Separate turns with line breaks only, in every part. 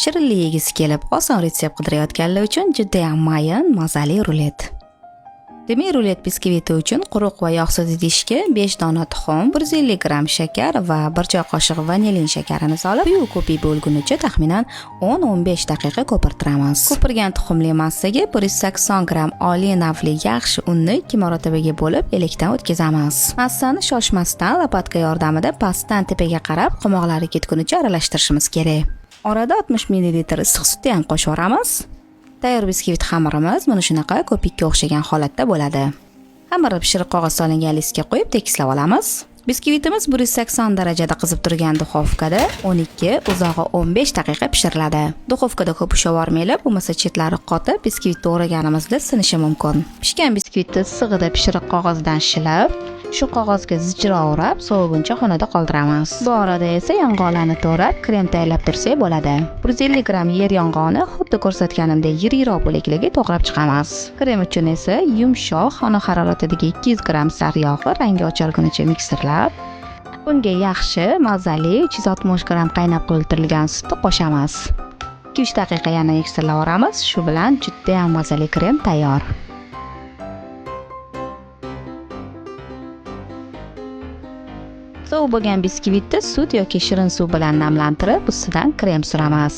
Shirinlik yegisi kelib, oson retsept qidirayotganlar uchun juda ham mayin, mazali rulet. Demak, rulet biskviti uchun quruq va yog'siz idishga 5 dona tuxum, 150 gram shakar va 1 choy qoshiq vanilin shakarini solib, quyi ko'pik bo'lgunicha taxminan 10-15 daqiqa ko'pirtiramiz. Ko'pirgan tuxumli massaga 180 gram oliy navli yaxshi unni 2 marotabaga bo'lib, elakdan o'tkazamiz. Massani shoshmasdan lopatka yordamida pastdan tepaga qarab, qo'moqlari ketgunicha aralashtirishimiz kerak. Orada 60 ml issiq sutni ham qo'shib yuboramiz. Tayyor biskvit xamirimiz mana shunaqa ko'pikka o'xshagan holatda bo'ladi. Xamirni pishiriq qog'oz solingan listga qo'yib tekislab olamiz. Biskvitimiz 180 darajada qizib turgan duxovkada 12, uzog'i 15 daqiqa pishiriladi. Duxovkada ko'p ushavormaylik, bo'lmasa chetlari qotib, biskvitni o'raganimizda sinishi mumkin. Pishgan biskvitni issig'ida pishiriq qog'ozdan shilib, shu qog'ozga zijra o'rab, soviguncha xonada qoldiramiz. Bu orada esa yong'oqlarni to'rab, krem tayyorlab tursak bo'ladi. 150 gram yer yong'oqni xuddi ko'rsatganimdek yirikroq bo'laklarga to'g'rab chiqamiz. Krem uchun esa yumshoq xona haroratidagi 200 gram saryog'i rangi ochargunicha miksirlab, bunga yaxshi mazali 360 gram qaynab qoldirilgan sutni qo'shamiz. 2-3 daqiqa yana miksirlab olamiz. Shu bilan juda ham mazali krem tayyor. Sovuq bo'lgan biskvitni sut yoki shirin suv bilan namlantirib, ustidan krem suramiz.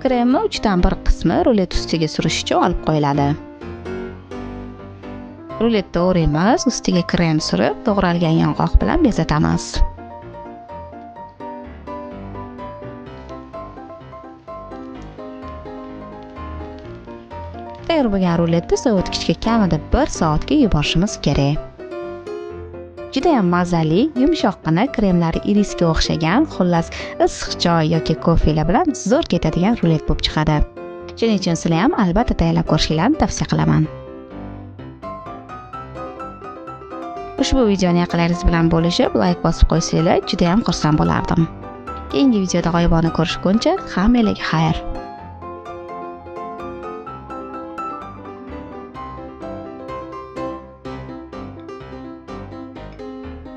Kremni 3dan 1 qismi rulet ustiga surish uchun olib qo'yiladi. Ruletni o'raymiz, ustiga krem surib, to'g'ralgan yong'oq bilan bezatamiz. Tayyor bo'lgan ruletni sovutgichga kamida 1 soatga yuborishimiz kerak. Juda ham mazali, yumshoqqina kremlari irisga o'xshagan, xullas issiq choy yoki kofe bilan zo'r ketadigan rulet bo'lib chiqadi. Shuning uchun sizlar ham albatta tayyorlab ko'rishingizni tavsiya qilaman. Ushbu videoni yaqinlaringiz bilan bo'lishib, like bosib qo'ysanglar, juda ham xursand bo'lardim. Keyingi videoda g'oyibona ko'rishguncha hammalarga xayr.